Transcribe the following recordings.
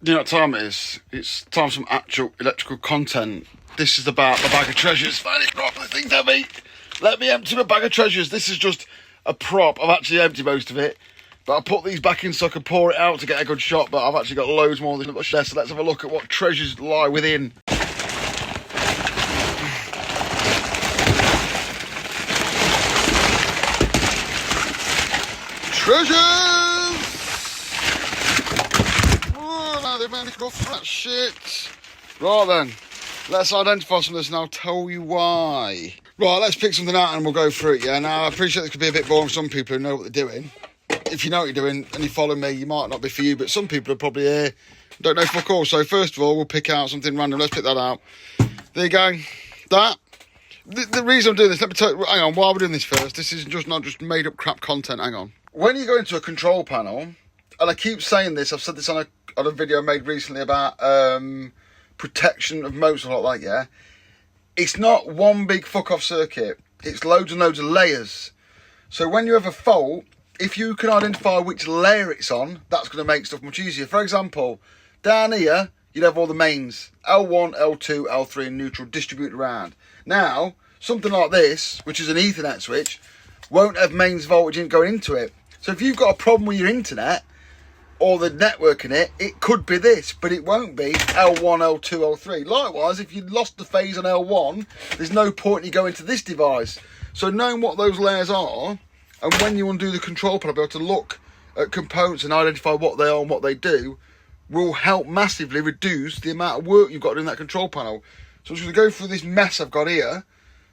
You know what time it is? It's time for some actual electrical content. This is about the bag of treasures. Finally, properly things heavy. Let me empty my bag of treasures. This is just a prop. I've actually emptied most of it. But I put these back in so I could pour it out to get a good shot. But I've actually got loads more than much there. So let's have a look at what treasures lie within. Treasures! They've managed to go for that shit. Right then, let's identify some of this and I'll tell you why. Right, let's pick something out and we'll go through it, yeah? Now, I appreciate this could be a bit boring for some people who know what they're doing. If you know what you're doing and you follow me, you might not be for you, but some people are probably here, don't know fuck all. So first of all, we'll pick out something random. Let's pick that out. There you go. That. The reason I'm doing this, let me tell you, hang on, why we're doing this first, this is just not just made up crap content, hang on. When you go into a control panel, and I keep saying this, I've said this on a video I made recently about protection of motors and all like that, yeah? It's not one big fuck-off circuit. It's loads and loads of layers. So when you have a fault, if you can identify which layer it's on, that's going to make stuff much easier. For example, down here, you'd have all the mains. L1, L2, L3 and neutral distributed around. Now, something like this, which is an Ethernet switch, won't have mains voltage going into it. So if you've got a problem with your internet, or the network in it, it could be this, but it won't be L1, L2, L3. Likewise, if you lost the phase on L1, there's no point in you going to this device. So knowing what those layers are, and when you undo the control panel, be able to look at components and identify what they are and what they do, will help massively reduce the amount of work you've got in that control panel. So I'm just going to go through this mess I've got here,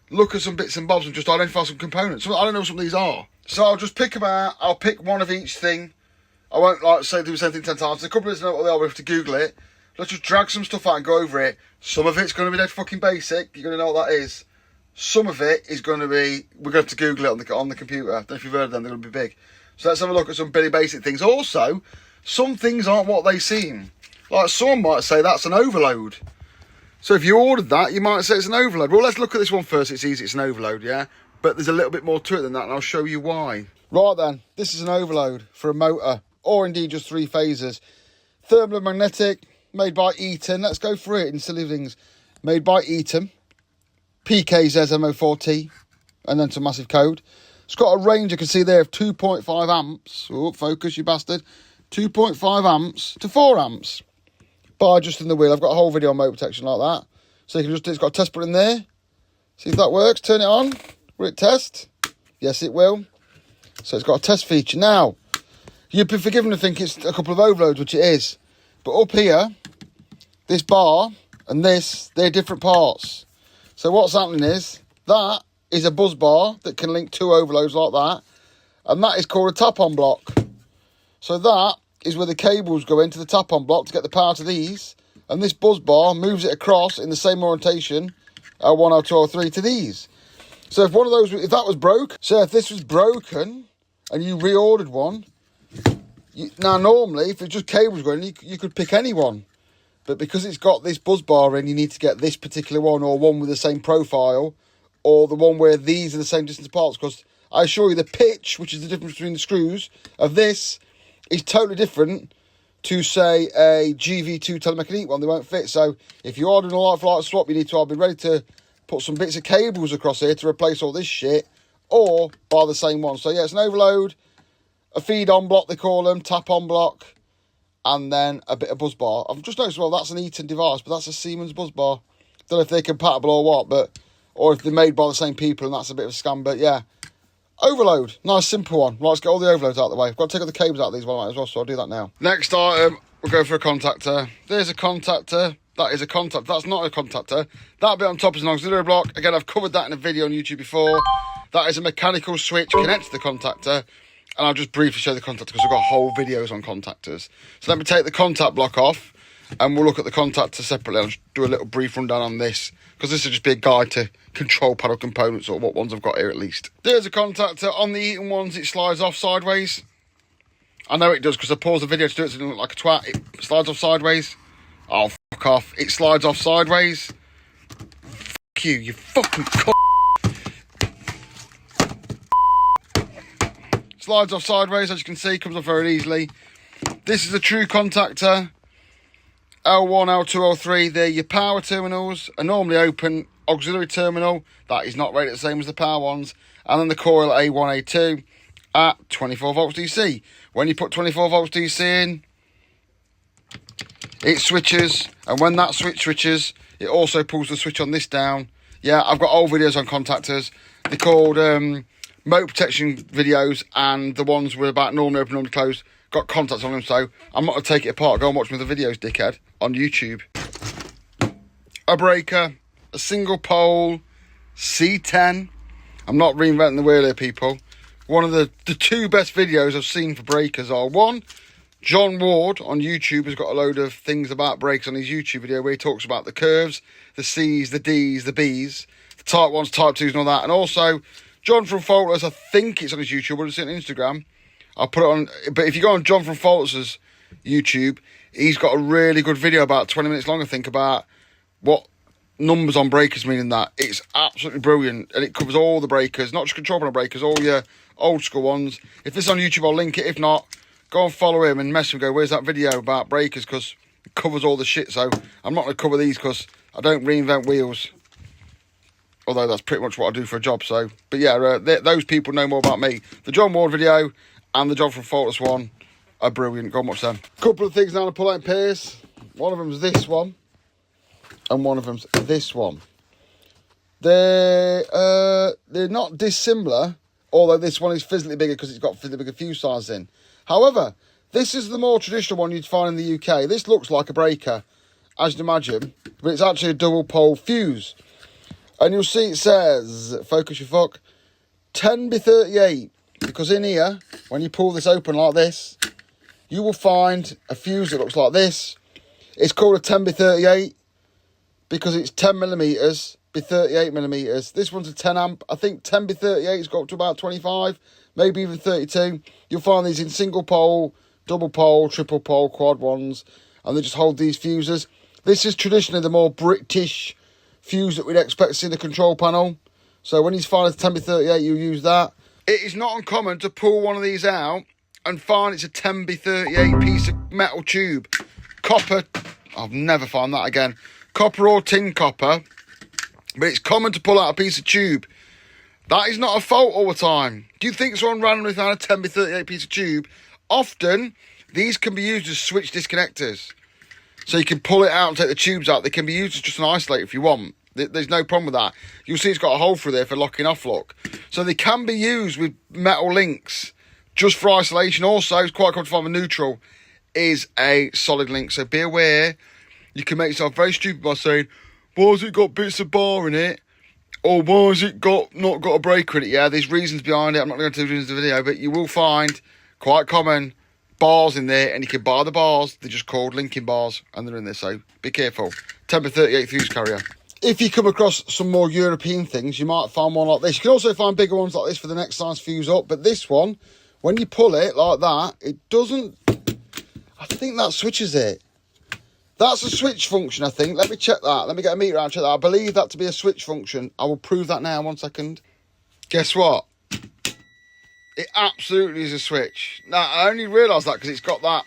look at some bits and bobs and just identify some components. I don't know what some of these are. So I'll just pick them out, I'll pick one of each thing. I won't like say do the same thing 10 times. There's a couple of us know what they are, we have to Google it. Let's just drag some stuff out and go over it. Some of it's going to be dead fucking basic. You're going to know what that is. Some of it is going to be, we're going to have to Google it on the computer. I don't know if you've heard of them, they're going to be big. So let's have a look at some really basic things. Also, some things aren't what they seem. Like someone might say that's an overload. So if you ordered that, you might say it's an overload. Well, let's look at this one first. It's easy, it's an overload, yeah? But there's a little bit more to it than that, and I'll show you why. Right then, this is an overload for a motor, or indeed just 3 phases. Thermal and magnetic, made by Eaton. Let's go through it in silly things. Made by Eaton. PKZMO4T. And then some massive code. It's got a range, you can see there, of 2.5 amps. Oh, focus, you bastard. 2.5 amps to 4 amps. By adjusting the wheel. I've got a whole video on motor protection like that. So you can just, it's got a test button there. See if that works. Turn it on. Will it test? Yes, it will. So it's got a test feature. Now, you'd be forgiven to think it's a couple of overloads, which it is. But up here, this bar and this, they're different parts. So what's happening is, that is a buzz bar that can link 2 overloads like that. And that is called a tap-on block. So that is where the cables go into the tap-on block to get the power to these. And this buzz bar moves it across in the same orientation, L1, L2, L3 to these. So if one of those, if that was broke, so if this was broken and you reordered one, now normally if it's just cables going, you could pick any one. But because it's got this buzz bar in, you need to get this particular one, or one with the same profile, or the one where these are the same distance apart. Because I assure you the pitch, which is the difference between the screws of this, is totally different to, say, a GV2 telemechanique one. They won't fit. So if you're ordering a like-for-like swap, you need to be ready to put some bits of cables across here to replace all this shit, or buy the same one. So yeah, it's an overload, a feed-on block they call them, tap-on block, and then a bit of buzz bar. I've just noticed, well, that's an Eaton device, but that's a Siemens buzz bar. Don't know if they're compatible or what, but, or if they're made by the same people, and that's a bit of a scam, but yeah. Overload, nice simple one. Right, let's get all the overloads out of the way. I've got to take all the cables out of these one as well, so I'll do that now. Next item, we'll go for a contactor. There's a contactor. That is a contactor. That's not a contactor. That bit on top is an auxiliary block. Again, I've covered that in a video on YouTube before. That is a mechanical switch connected to the contactor. And I'll just briefly show the contactor because I've got whole videos on contactors. So let me take the contact block off and we'll look at the contactor separately. I'll just do a little brief rundown on this because this will just be a guide to control panel components, or what ones I've got here at least. There's a contactor. On the Eaton ones, it slides off sideways. I know it does because I paused the video to do it so it doesn't look like a twat. It slides off sideways. Oh, fuck off. It slides off sideways. Fuck you, you fucking cunt. Slides off sideways, as you can see, comes off very easily. This is a true contactor. L1, L2, L3, they're your power terminals. A normally open auxiliary terminal, that is not rated the same as the power ones. And then the coil A1, A2 at 24 volts DC. When you put 24 volts DC in, it switches. And when that switch switches, it also pulls the switch on this down. Yeah, I've got old videos on contactors. They're called motor protection videos, and the ones were about normally open, normally closed, got contacts on them, so I'm not going to take it apart. Go and watch me the videos, dickhead, on YouTube. A breaker, a single pole, C10. I'm not reinventing the wheel here, people. One of the two best videos I've seen for breakers are, one, John Ward on YouTube has got a load of things about brakes on his YouTube video where he talks about the curves, the C's, the D's, the B's, the type 1s, type 2s and all that. And also, John from Faultless, I think it's on his YouTube, but it's on Instagram. I'll put it on, but if you go on John from Faultless's YouTube, he's got a really good video about 20 minutes long, I think, about what numbers on breakers mean in that. It's absolutely brilliant, and it covers all the breakers, not just control panel breakers, all your old school ones. If it's on YouTube, I'll link it. If not, go and follow him and mess him, go, where's that video about breakers, because it covers all the shit. So I'm not going to cover these because I don't reinvent wheels, although that's pretty much what I do for a job. So, but yeah, those people know more about me. The John Ward video and the John from Faultless one are brilliant. Go and watch them. Couple of things now to pull out in pairs. One of them's this one, and one of them's this one. They're not dissimilar, although this one is physically bigger because it's got physically bigger fuse sizes in. However, this is the more traditional one you'd find in the UK. This looks like a breaker, as you'd imagine, but it's actually a double pole fuse. And you'll see it says, focus your fuck, 10B38. Because in here, when you pull this open like this, you will find a fuse that looks like this. It's called a 10B38 because it's 10mm, be 38mm. This one's a 10 amp. I think 10B38's got up to about 25, maybe even 32. You'll find these in single pole, double pole, triple pole, quad ones, and they just hold these fuses. This is traditionally the more British fuse that we'd expect to see in the control panel. So when you find a 10B38, you use that. It is not uncommon to pull one of these out and find it's a 10B38 piece of metal tube. Copper, I'll never find that again. Copper or tin copper, but it's common to pull out a piece of tube. That is not a fault all the time. Do you think someone randomly found a 10B38 piece of tube? Often, these can be used as switch disconnectors. So you can pull it out and take the tubes out. They can be used as just an isolator if you want. There's no problem with that. You'll see it's got a hole through there for locking off look. So they can be used with metal links just for isolation. Also, it's quite common to find a neutral is a solid link. So be aware, you can make yourself very stupid by saying, why has it got bits of bar in it? Or why has it not got a breaker in it? Yeah, there's reasons behind it. I'm not going to go into the video, but you will find quite common bars in there, and you can buy the bars. They're just called linking bars, and they're in there, so be careful. 10B38 fuse carrier. If you come across some more European things, you might find one like this. You can also find bigger ones like this for the next size fuse up, but this one, when you pull it like that, it doesn't, I think that switches it. That's a switch function, I think. Let me check that. Let me get a meter out and check that. I believe that to be a switch function. I will prove that now, 1 second. Guess what? It absolutely is a switch. Now, I only realised that because it's got that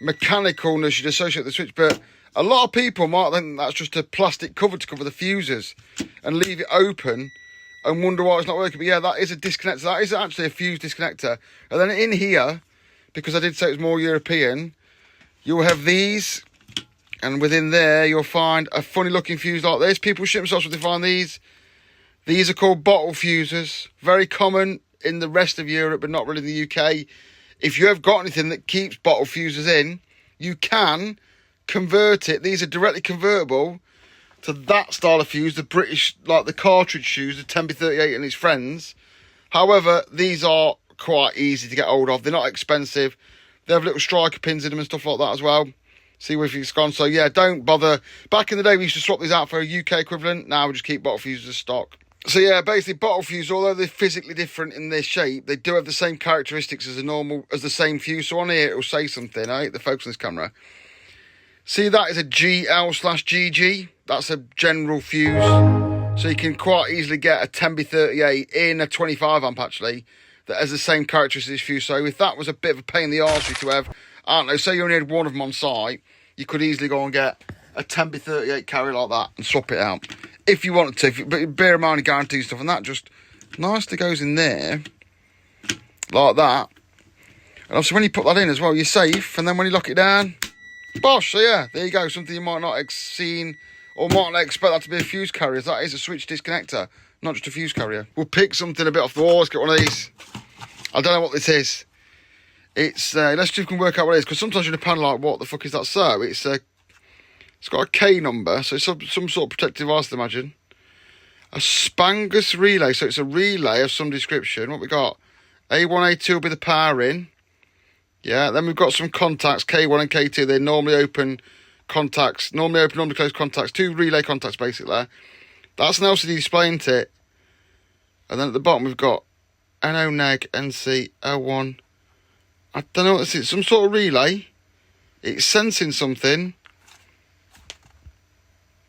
mechanicalness you'd associate with the switch, but a lot of people might think that's just a plastic cover to cover the fuses and leave it open and wonder why it's not working. But yeah, that is a disconnector. That is actually a fuse disconnector. And then in here, because I did say it was more European, you'll have these, and within there you'll find a funny looking fuse like this. People shit themselves when they find these. These are called bottle fuses. Very common in the rest of Europe, but not really in the UK. If you have got anything that keeps bottle fuses in, you can convert it. These are directly convertible to that style of fuse, the British, like the cartridge fuse, the 10B38 and its friends. However, these are quite easy to get hold of. They're not expensive. They have little striker pins in them and stuff like that as well. See where it's gone. So yeah, don't bother. Back in the day, we used to swap these out for a UK equivalent. Now we just keep bottle fuses as stock. So yeah, basically bottle fuse, although they're physically different in their shape, they do have the same characteristics as the same fuse. So on here, it'll say something. I hate the focus on this camera. See, that is a GL/GG. That's a general fuse. So you can quite easily get a 10B38 in a 25 amp actually that has the same characteristics as fuse. So if that was a bit of a pain in the arse to have, I don't know, say you only had one of them on site, you could easily go and get a 10B38 carrier like that and swap it out if you wanted to. But bear in mind the guarantee stuff, and that just nicely goes in there like that. And obviously when you put that in as well, you're safe. And then when you lock it down, bosh. So yeah, there you go. Something you might not have seen or might not expect that to be a fuse carrier. That is a switch disconnector, not just a fuse carrier. We'll pick something a bit off the wall. Let's get one of these. I don't know what this is. It's let's see if we can work out what it is, because sometimes you're in a panel like, what the fuck is that? So it's got a K number, so it's some sort of protective device, I imagine. A Spangus relay, so it's a relay of some description. What we got? A1, A2 will be the power in. Yeah, then we've got some contacts, K1 and K2. They're normally open contacts, normally closed contacts. 2 relay contacts, basically. That's an LCD display, isn't it? And then at the bottom we've got NO, neg, NC, L1. I don't know what this is. Some sort of relay. It's sensing something.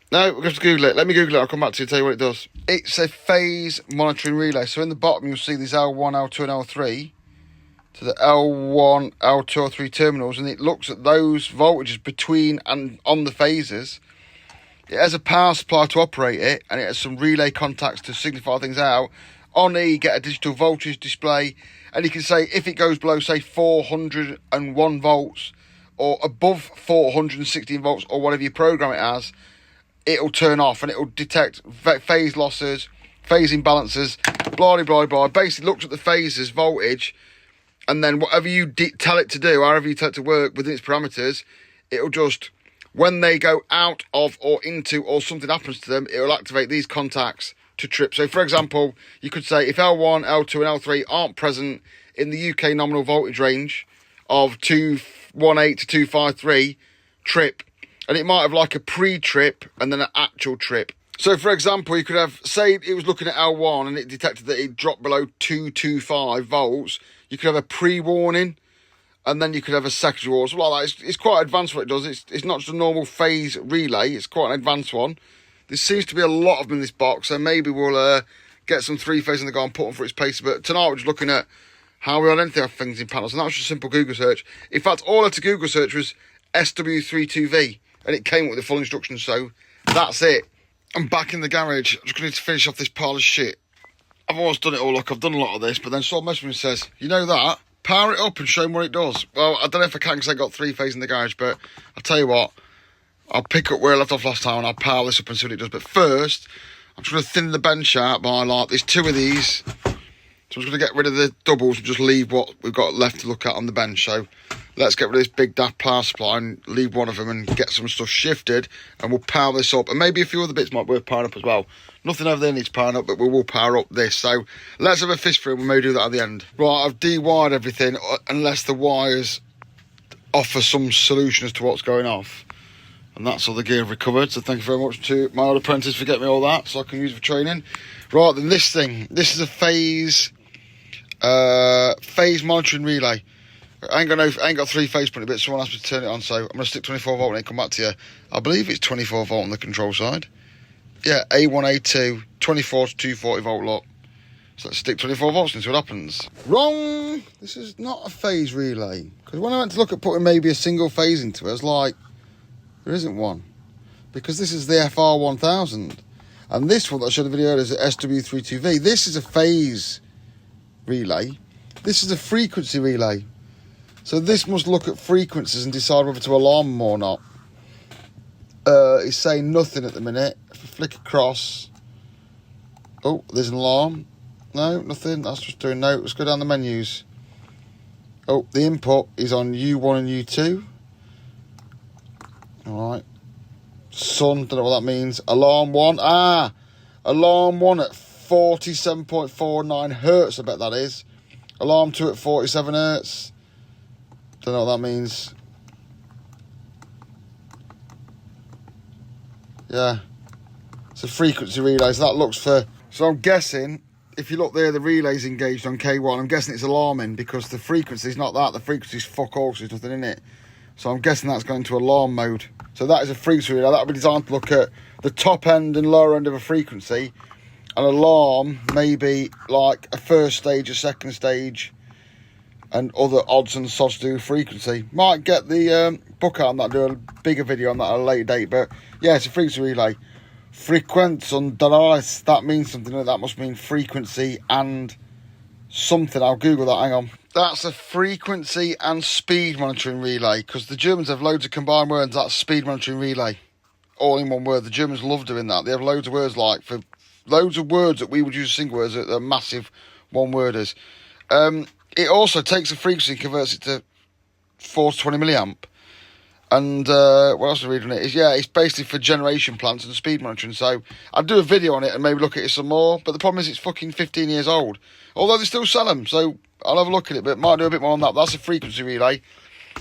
No, we're going to have to Google it. Let me Google it. I'll come back to you and tell you what it does. It's a phase monitoring relay. So in the bottom, you'll see these L1, L2, and L3 to the L1, L2, L3 terminals. And it looks at those voltages between and on the phases. It has a power supply to operate it. And it has some relay contacts to signify things out. On E, you get a digital voltage display. And you can say if it goes below, say, 401 volts or above 416 volts or whatever you program it as, it'll turn off and it'll detect phase losses, phase imbalances, blah, blah, blah. Basically looks at the phases, voltage, and then whatever you tell it to do, however you tell it to work within its parameters, it'll just, when they go out of or into or something happens to them, it'll activate these contacts to trip. So, for example, you could say if L1, L2 and L3 aren't present in the UK nominal voltage range of 218 to 253, trip. And it might have like a pre-trip and then an actual trip. So, for example, you could have, say it was looking at L1 and it detected that it dropped below 225 volts. You could have a pre-warning and then you could have a secondary warning. So like that. It's quite advanced what it does. It's not just a normal phase relay. It's quite an advanced one. There seems to be a lot of them in this box, so maybe we'll get some 3-phase in the go and put them for its pace. But tonight we're just looking at how we identify things in panels, and that was just a simple Google search. In fact, all I had to Google search was SW32V, and it came with the full instructions, so that's it. I'm back in the garage. I'm just going to finish off this pile of shit. I've always done it all, look, I've done a lot of this, but then someone messaged me and says, you know that? Power it up and show them what it does. Well, I don't know if I can because I got 3-phase in the garage, but I'll tell you what, I'll pick up where I left off last time and I'll power this up and see what it does. But first, I'm just going to thin the bench out by like, there's 2 of these. So I'm just going to get rid of the doubles and just leave what we've got left to look at on the bench. So let's get rid of this big daft power supply and leave one of them and get some stuff shifted. And we'll power this up. And maybe a few other bits might be worth powering up as well. Nothing over there needs powering up, but we will power up this. So let's have a fist through and we may do that at the end. Right, I've de-wired everything unless the wires offer some solution as to what's going off. And that's all the gear I've recovered. So thank you very much to my old apprentice for getting me all that so I can use it for training. Right, then this thing. This is a phase monitoring relay. I ain't got 3-phase put in it, but someone asked me to turn it on, so I'm going to stick 24 volt and then come back to you. I believe it's 24 volt on the control side. Yeah, A1, A2, 24 to 240 volt lock. So let's stick 24 volts and see what happens. Wrong! This is not a phase relay. Because when I went to look at putting maybe a single phase into it, I was like, there isn't one. Because this is the FR1000. And this one that I showed the video earlier is the SW32V. This is a phase relay. This is a frequency relay. So this must look at frequencies and decide whether to alarm them or not. It's saying nothing at the minute. If we flick across, oh, there's an alarm. No, nothing. That's just doing no. Let's go down the menus. Oh, the input is on U1 and U2. All right. Sun, don't know what that means. Alarm 1. Alarm 1 at 47.49 hertz, I bet that is. Alarm 2 at 47 hertz. Don't know what that means. Yeah. It's a frequency relay, so that looks for... So I'm guessing, if you look there, the relay's engaged on K1. I'm guessing it's alarming because the frequency's not that. The frequency's fuck all, so there's nothing in it. So I'm guessing that's going to alarm mode. So that is a frequency relay. That'll be designed to look at the top end and lower end of a frequency. An alarm, maybe like a first stage, a second stage, and other odds and sods to do with frequency. Might get the book out on that, do a bigger video on that at a later date. But yeah, it's a frequency relay. Frequency, that means something. That must mean frequency and something. I'll Google that, hang on. That's a frequency and speed monitoring relay, because the Germans have loads of combined words. That's speed monitoring relay, all in one word. The Germans love doing that. They have loads of words, like for loads of words that we would use as single words that are massive one-worders. It also takes a frequency and converts it to 4 to 20 milliamp. And what else I read on it is, yeah, it's basically for generation plants and speed monitoring. So I'll do a video on it and maybe look at it some more. But the problem is it's fucking 15 years old. Although they still sell them, so I'll have a look at it. But might do a bit more on that. But that's a frequency relay.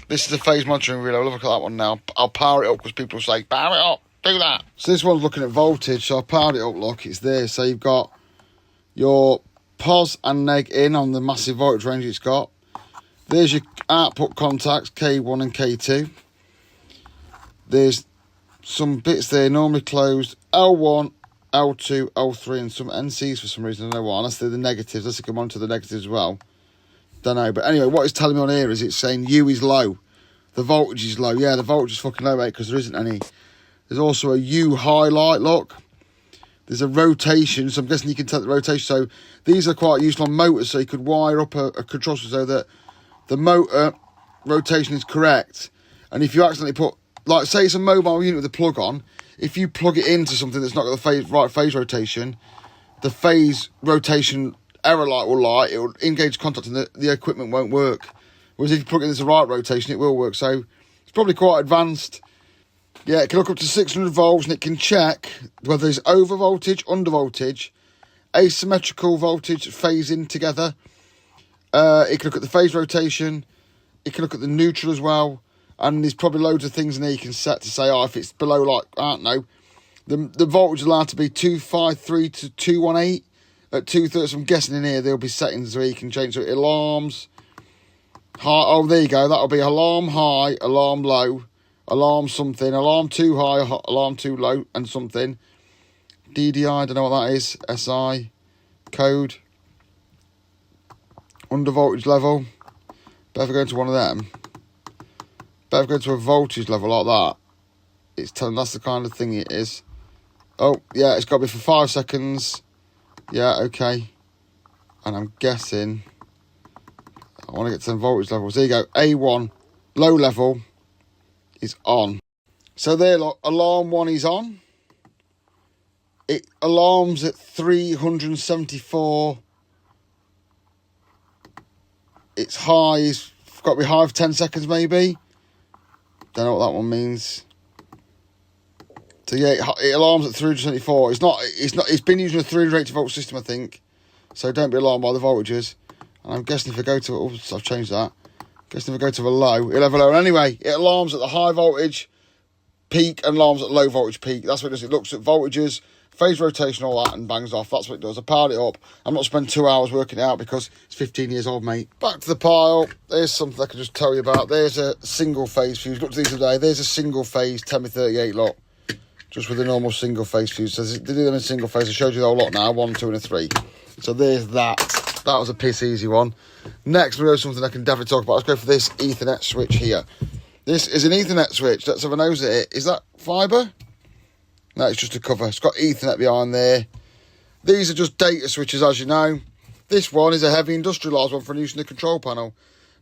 This is a phase monitoring relay. I'll have a look at that one now. I'll power it up because people say, power it up, do that. So this one's looking at voltage. So I powered it up, look, it's there. So you've got your pos and neg in on the massive voltage range it's got. There's your output contacts, K1 and K2. There's some bits there normally closed, L1, L2, L3, and some NCs for some reason. I don't know why. Unless they're the negatives. Let's come on to the negatives as well. Don't know. But anyway, what it's telling me on here is it's saying U is low. The voltage is low. Yeah, the voltage is fucking low, mate, because there isn't any. There's also a U highlight, look. There's a rotation, so I'm guessing you can take the rotation. So these are quite useful on motors, so you could wire up a control so that the motor rotation is correct. And if you accidentally put, like, say it's a mobile unit with a plug on, if you plug it into something that's not got the right phase rotation, the phase rotation error light will light, it will engage contact and the equipment won't work. Whereas if you plug it into the right rotation, it will work. So it's probably quite advanced. Yeah, it can look up to 600 volts and it can check whether there's over voltage, under voltage, asymmetrical voltage phasing together. It can look at the phase rotation. It can look at the neutral as well. And there's probably loads of things in there you can set to say, oh, if it's below, like, I don't know, the voltage is allowed to be 253 to 218 at 230. So I'm guessing in here there'll be settings where you can change. So alarms high. Oh, there you go. That'll be alarm high, alarm low, alarm something, alarm too high, alarm too low, and something. DDI, I don't know what that is. SI code. Under voltage level. Better go into one of them. Better go to a voltage level like that. It's telling that's the kind of thing it is. Oh, yeah, it's got to be for 5 seconds. Yeah, okay. And I'm guessing I want to get to some voltage levels. There you go. A1, low level, is on. So there, look, alarm 1 is on. It alarms at 374. Its high is got to be high for 10 seconds maybe. Don't know what that one means. So yeah, it alarms at 374. It's been using a 380 volt system, I think. So don't be alarmed by the voltages. And I'm guessing if I go to, oops, I've changed that. Guessing if I go to a low, it'll have a low. And anyway, it alarms at the high voltage peak and alarms at low voltage peak. That's what it does. It looks at voltages, phase rotation, all that, and bangs off. That's what it does. I powered it up. I'm not spending 2 hours working it out because it's 15 years old, mate. Back to the pile. There's something I can just tell you about. There's a single phase fuse. Look at these today. There's a single phase 1038 lot. Just with a normal single phase fuse. So they do them in single phase. I showed you the whole lot now. 1, 2, and a 3. So there's that. That was a piss easy one. Next, we'll go to something I can definitely talk about. Let's go for this Ethernet switch here. This is an Ethernet switch. Let's have a nose at it. Is that fibre? No, it's just a cover. It's got Ethernet behind there. These are just data switches, as you know. This one is a heavy industrialised one for use in the control panel,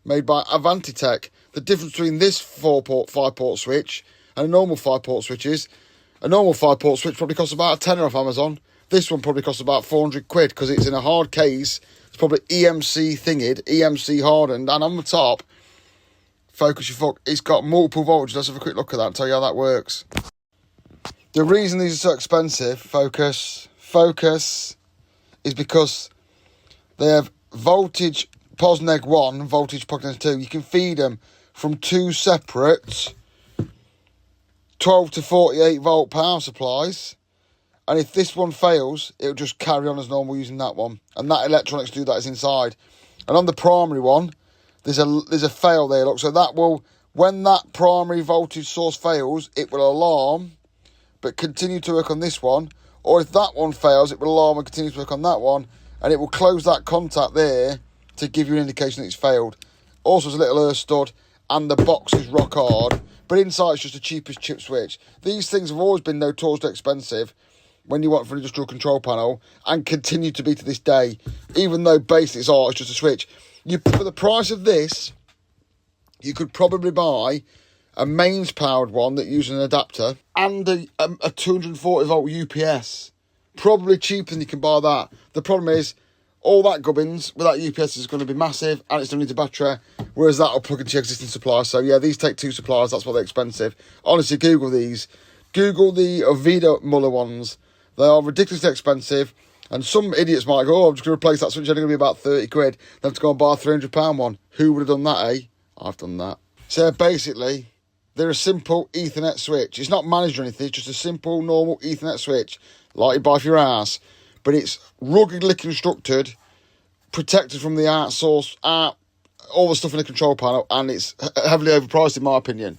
made by Avantitech. The difference between this 4-port, 5-port switch and a normal 5-port switch is a normal 5-port switch probably costs about a tenner off Amazon. This one probably costs about 400 quid because it's in a hard case. It's probably EMC thinged, EMC hardened, and on the top, focus your fuck, it's got multiple voltages. Let's have a quick look at that and tell you how that works. The reason these are so expensive, focus, is because they have voltage pos neg 1, voltage pos neg 2. You can feed them from 2 separate 12 to 48 volt power supplies. And if this one fails, it'll just carry on as normal using that one. And that electronics do that is inside. And on the primary one, there's a fail there, look. So that will, when that primary voltage source fails, it will alarm, but continue to work on this one. Or if that one fails, it will alarm and continue to work on that one. And it will close that contact there to give you an indication that it's failed. Also, there's a little earth stud, and the box is rock hard. But inside it's just the cheapest chip switch. These things have always been notoriously expensive when you want for an industrial control panel, and continue to be to this day, even though basically it's just a switch. For the price of this, you could probably buy a mains powered one that uses an adapter and a 240 volt UPS. Probably cheaper than you can buy that. The problem is, all that gubbins with that UPS is going to be massive, and it's going to need a battery, whereas that will plug into your existing supplier. So yeah, these take 2 suppliers, that's why they're expensive. Honestly, Google these. Google the Oviedo Muller ones. They are ridiculously expensive, and some idiots might go, I'm just going to replace that switch, it's only going to be about 30 quid. They have to go and buy a £300 one. Who would have done that, eh? I've done that. So basically, they're a simple Ethernet switch. It's not managed or anything, it's just a simple, normal Ethernet switch, like you buy for your house. But it's ruggedly constructed, protected from the art source, all the stuff in the control panel, and it's heavily overpriced in my opinion.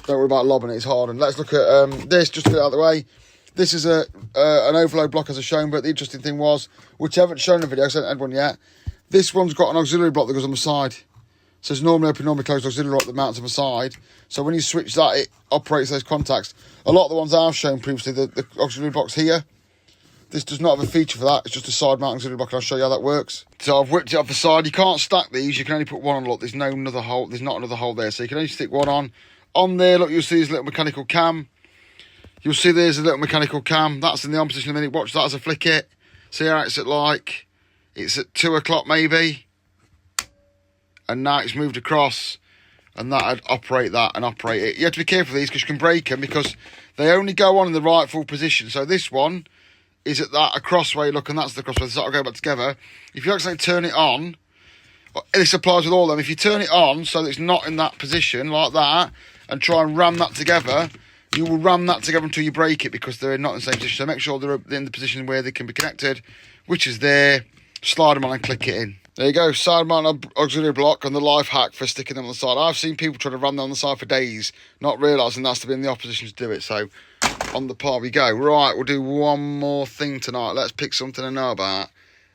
Don't worry about lobbing it, it's hard. And let's look at this, just to get out of the way. This is an overload block as I've shown, but the interesting thing was, which I haven't shown in the video, I haven't had one yet, this one's got an auxiliary block that goes on the side. So it's normally open, normally closed auxiliary block that mounts on the side. So when you switch that, it operates those contacts. A lot of the ones I've shown previously, the auxiliary block's here. This does not have a feature for that, it's just a side mount auxiliary block, and I'll show you how that works. So I've whipped it off the side. You can't stack these, you can only put one on. Look, there's not another hole there, so you can only stick one on. On there, look, you'll see this little mechanical cam. You'll see there's a little mechanical cam. That's in the on position in a minute. Watch that as I flick it. See how it's at 2 o'clock maybe. And now it's moved across. And that'd operate that and operate it. You have to be careful with these because you can break them, because they only go on in the rightful position. So this one is at that across way, look, and that's the cross way. So that'll go back together. If you accidentally turn it on, this applies with all of them. If you turn it on so that it's not in that position like that, and try and ram that together, you will ram that together until you break it, because they're not in the same position. So make sure they're in the position where they can be connected, which is there. Slide them on and click it in. There you go, side mount auxiliary block, and the life hack for sticking them on the side. I've seen people try to ram them on the side for days, not realising that's to be in the opposition to do it. So on the par we go. Right, we'll do one more thing tonight. Let's pick something to know about.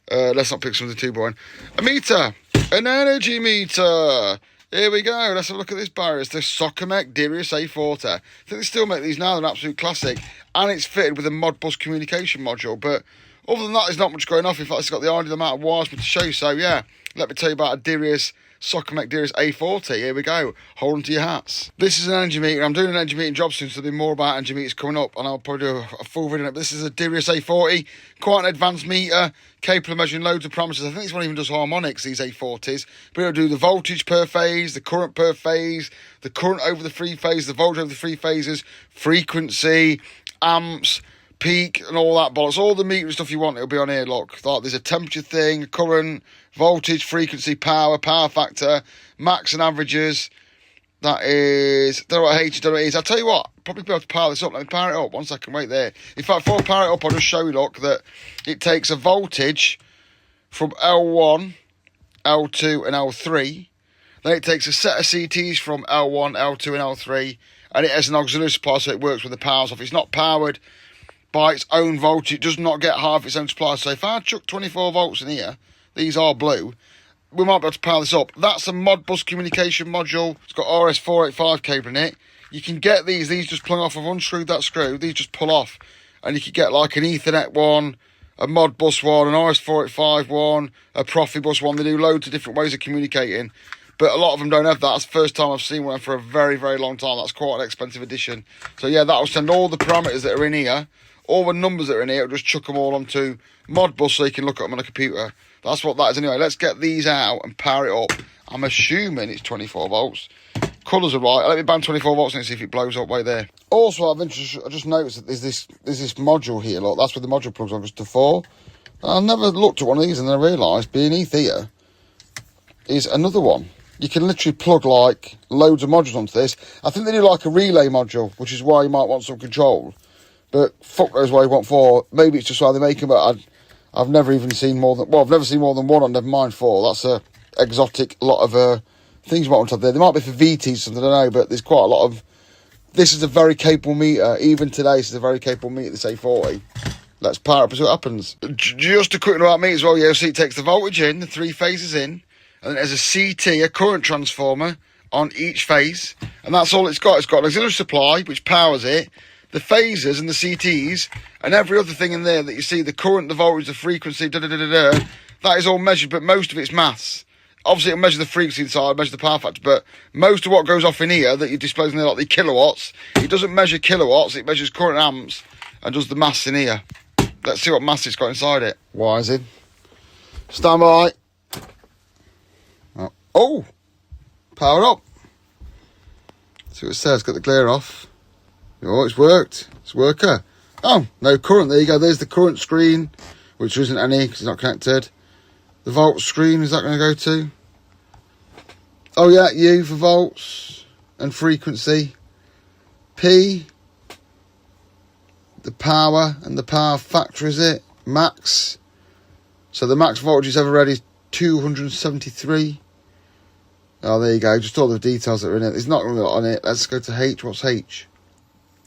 Let's not pick something too boring. A meter, an energy meter. Here we go, let's have a look at this barrier. It's the Socomec Dirius A40. I think they still make these now, they're an absolute classic. And it's fitted with a Modbus communication module. But other than that, there's not much going off. In fact, it's got the ideal amount of wires for me to show you. So yeah, let me tell you about a Socomec Dirius A40. Here we go, hold on to your hats. This is an energy meter. I'm doing an energy meter job soon, so there'll be more about energy meters coming up, and I'll probably do a full video on it. But this is a Dirius A40, quite an advanced meter, capable of measuring loads of parameters. I think this one even does harmonics, these A40s. But it'll do the voltage per phase, the current per phase, the current over the 3 phases, the voltage over the 3 phases, frequency, amps, peak, and all that bollocks. All the meter stuff you want, it'll be on here. Look, like there's a temperature thing, current, voltage, frequency, power factor, max and averages. That is, don't know what H, don't know what it is. I'll tell you what, probably be able to power this up. Let me power it up. 1 second, wait there. In fact, before I power it up, I'll just show you, look, that it takes a voltage from L1, L2 and L3. Then it takes a set of CTs from L1, L2 and L3. And it has an auxiliary supply, so it works when the power's off. It's not powered by its own voltage. It does not get half its own supply. So if I chuck 24 volts in here, these are blue, we might be able to power this up. That's a Modbus communication module. It's got RS485 cable in it. You can get these just plug off. I've unscrewed that screw. These just pull off. And you can get like an Ethernet one, a Modbus one, an RS485 one, a Profibus one. They do loads of different ways of communicating. But a lot of them don't have that. That's the first time I've seen one for a very, very long time. That's quite an expensive addition. So yeah, that will send all the parameters that are in here, all the numbers that are in here, it'll just chuck them all onto Modbus so you can look at them on a computer. That's what that is anyway. Let's get these out and power it up. I'm assuming it's 24 volts. Colours are right. Let me bang 24 volts and see if it blows up right there. Also, I just noticed that there's this module here. Look, that's where the module plugs on, just to 4. I never looked at one of these and then I realised beneath here is another one. You can literally plug like loads of modules onto this. I think they do like a relay module, which is why you might want some control. But fuck knows why you want 4. Maybe it's just why they make them, but I've never even seen more than... Well, I've never seen more than 1 on, never mind 4. That's a exotic lot of things you might want to have there. They might be for VTs, something, I don't know, but there's quite a lot of... This is a very capable meter. Even today, this is a very capable meter, this A40. Let's power up and see what happens. Just a quick note about me as well, yeah. So it takes the voltage in, the 3 phases in, and then there's a CT, a current transformer, on each phase, and that's all it's got. It's got an auxiliary supply, which powers it, the phasers and the CTs, and every other thing in there that you see, the current, the voltage, the frequency, that is all measured, but most of it's maths. Obviously, it'll measure the frequency inside, measure the power factor, but most of what goes off in here that you're displaying in there, like the kilowatts, it doesn't measure kilowatts, it measures current amps, and does the maths in here. Let's see what maths it's got inside it. Wising. Stand by. Oh! Power up. See what it says, got the glare off. Oh, it's worked. It's worker. Oh, no current. There you go. There's the current screen, which isn't any because it's not connected. The volt screen, is that going to go to? Oh, yeah, U for volts and frequency. P, the power and the power factor, is it? Max. So the max voltage ever read is 273. Oh, there you go. Just all the details that are in it. There's not really a lot on it. Let's go to H. What's H?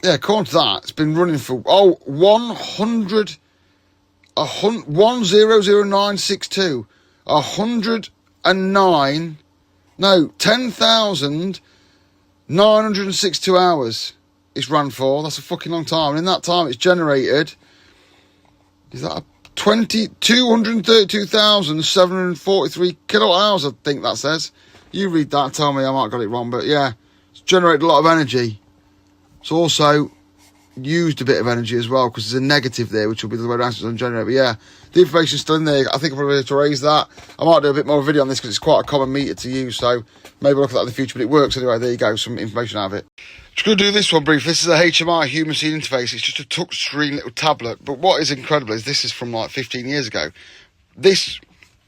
Yeah, according to that, it's been running for 100962, 10,962 hours it's run for. That's a fucking long time. And in that time, it's generated, is that 232,743 kilowatt hours, I think that says. You read that, tell me I might have got it wrong, but yeah, it's generated a lot of energy. It's also used a bit of energy as well, because there's a negative there, which will be the way around it's generated. But yeah, the information's still in there. I think I'll probably have to raise that. I might do a bit more of a video on this because it's quite a common meter to use, so maybe we'll look at that in the future, but it works anyway. There you go, some information out of it. Just going to do this one brief. This is a HMI human machine interface. It's just a touchscreen little tablet, but what is incredible is this is from like 15 years ago. This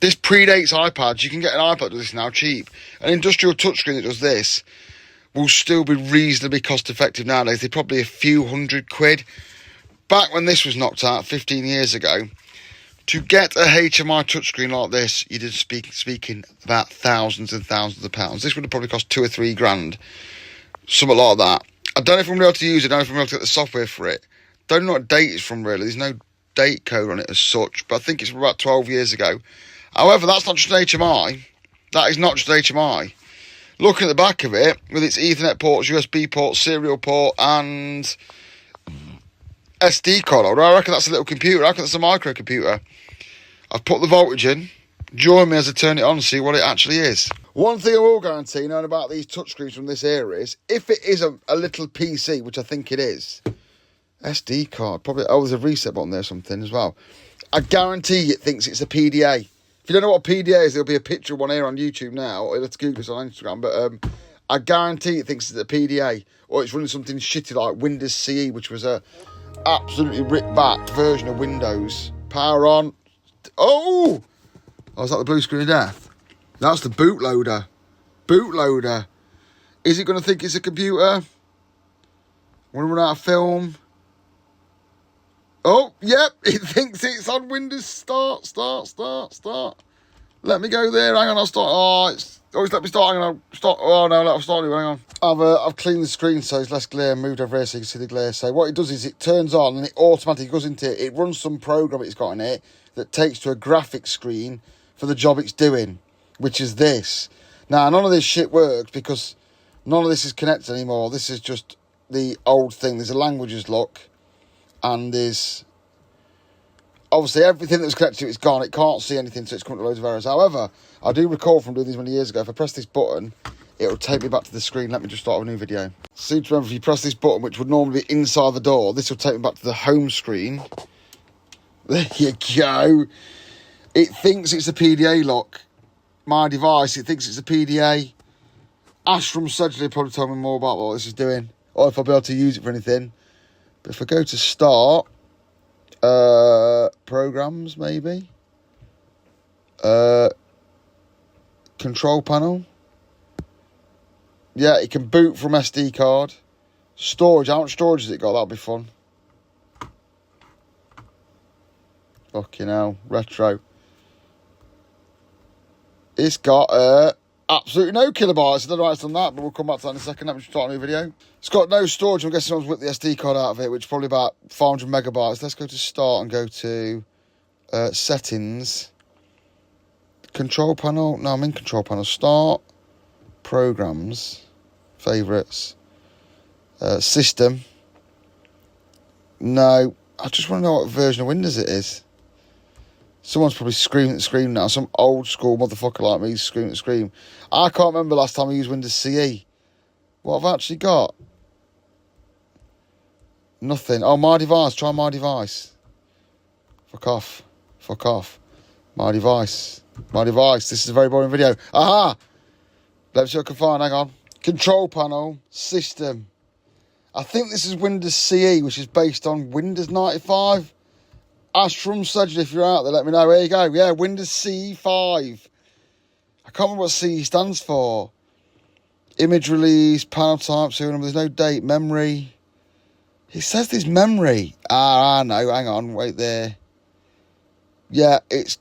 predates iPads. You can get an iPad with this now cheap. An industrial touchscreen that does this will still be reasonably cost effective nowadays. They're probably a few £100. Back when this was knocked out 15 years ago, to get a HMI touchscreen like this, you'd be speaking about thousands and thousands of pounds. This would have probably cost £2 or £3 grand, something like that. I don't know if I'm going to be able to use it. I don't know if I'm going to be able to get the software for it. Don't know what date it's from really. There's no date code on it as such, but I think it's from about 12 years ago. However, that's not just an HMI. That is not just an HMI. Looking at the back of it, with its Ethernet ports, USB ports, serial port, and SD card holder, I reckon that's a little computer. I reckon that's a microcomputer. I've put the voltage in. Join me as I turn it on and see what it actually is. One thing I will guarantee, knowing about these touchscreens from this era, is if it is a little PC, which I think it is, SD card, probably, oh, there's a reset button there or something as well. I guarantee it thinks it's a PDA. If you don't know what a PDA is, there'll be a picture of one here on YouTube now, or let's Google this on Instagram, but I guarantee it thinks it's a PDA, or it's running something shitty like Windows CE, which was a absolutely ripped back version of Windows. Power on. Oh, is that the blue screen of death? That's the bootloader. Bootloader. Is it going to think it's a computer? Want to run out of film? Oh, yep, it thinks it's on Windows. Start. Let me go there. Hang on, I'll start. Oh, it's always let me start. Hang on, I'll start. Oh, no, let me start. Hang on. I've cleaned the screen so it's less glare. Moved over here so you can see the glare. So what it does is it turns on and it automatically goes into it. It runs some program it's got in it that takes to a graphics screen for the job it's doing, which is this. Now, none of this shit works because none of this is connected anymore. This is just the old thing. There's a languages look. And there's obviously everything that's connected to it is gone. It can't see anything, so it's coming to loads of errors. However, I do recall from doing these many years ago, if I press this button, it'll take me back to the screen. Let me just start a new video. Seem to remember if you press this button, which would normally be inside the door, this will take me back to the home screen. There you go. It thinks it's a PDA lock. My device, it thinks it's a PDA. Ash from Sedgley probably told me more about what this is doing, or if I'll be able to use it for anything. But if I go to start, programs maybe, control panel, yeah, it can boot from SD card. Storage, how much storage has it got? That'll be fun. Fucking hell, retro. It's got absolutely no kilobytes. I don't know why it's done that, but we'll come back to that in a second. Let me start a new video. It's got no storage. I'm guessing someone's whipped the SD card out of it, which is probably about 500 megabytes. Let's go to start and go to settings. Control panel. No, I'm in control panel. Start. Programs, favourites, system. No, I just want to know what version of Windows it is. Someone's probably screaming at the screen now. Some old school motherfucker like me is screaming at the screen. I can't remember last time I used Windows CE. What have I actually got? Nothing. Oh, my device. Try my device. Fuck off. Fuck off. My device. My device. This is a very boring video. Aha! Let's see what I can find. Hang on. Control panel. System. I think this is Windows CE, which is based on Windows 95. Ashram Surgeon, if you're out there, let me know. There you go. Yeah, Windows CE 5. I can't remember what CE stands for. Image release, panel type, serial number. There's no date. Memory. It says there's memory. I know. Hang on. Wait there. Yeah, it's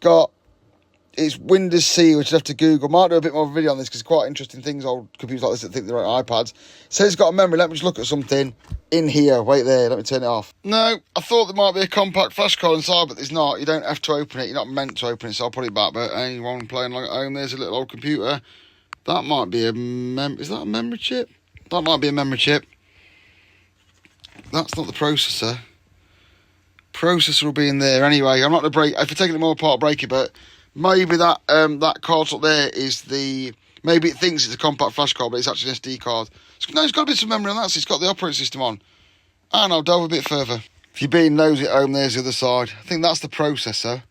Windows CE, which I'll have to Google. Might do a bit more of a video on this because it's quite interesting things. Old computers like this that think they're on iPads. It says it's got a memory. Let me just look at something in here. Wait there. Let me turn it off. No, I thought there might be a compact flash card inside, but there's not. You don't have to open it. You're not meant to open it, so I'll put it back. But anyone playing along at home, there's a little old computer. That might be is that a memory chip? That might be a memory chip. That's not the processor. Processor will be in there anyway. I'm not going to break. If you're taking it more apart, I'll break it. But maybe that card up there is the. Maybe it thinks it's a compact flash card, but it's actually an SD card. No, it's got a bit of memory on that. So it's got the operating system on. And I'll delve a bit further. If you're being nosy at home, there's the other side. I think that's the processor,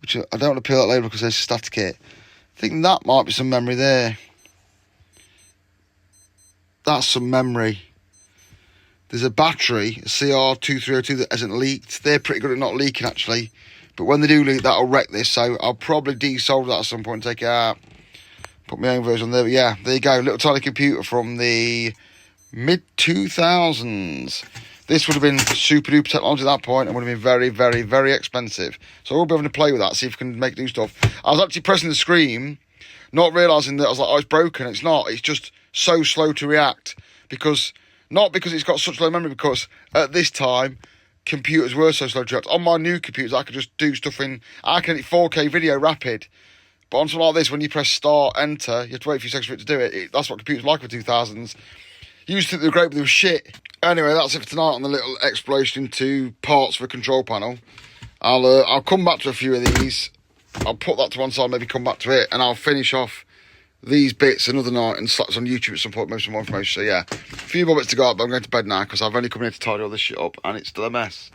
which I don't want to peel that label because there's static kit. I think that might be some memory there. That's some memory. There's a battery, a CR2302 that hasn't leaked. They're pretty good at not leaking, actually. But when they do leak, that'll wreck this. So I'll probably desolder that at some point and take it out. Put my own version on there. But yeah, there you go. Little tiny computer from the mid-2000s. This would have been super-duper technology at that point and would have been very, very, very expensive. So we'll be having to play with that, see if we can make new stuff. I was actually pressing the screen, not realising that I was like, oh, it's broken. It's not. It's just so slow to react. Not because it's got such low memory, because at this time, computers were so slow to react. On my new computers, I could just do stuff I can edit 4K video rapid. But on something like this, when you press start, enter, you have to wait a few seconds for it to do it. That's what computers like for 2000s. You used to think they were great, but they were shit. Anyway, that's it for tonight on the little exploration into parts for a control panel. I'll come back to a few of these. I'll put that to one side, maybe come back to it, and I'll finish off these bits another night and slap on YouTube at some point, maybe some more information. So yeah, a few more bits to go up, but I'm going to bed now because I've only come here to tidy all this shit up and it's still a mess.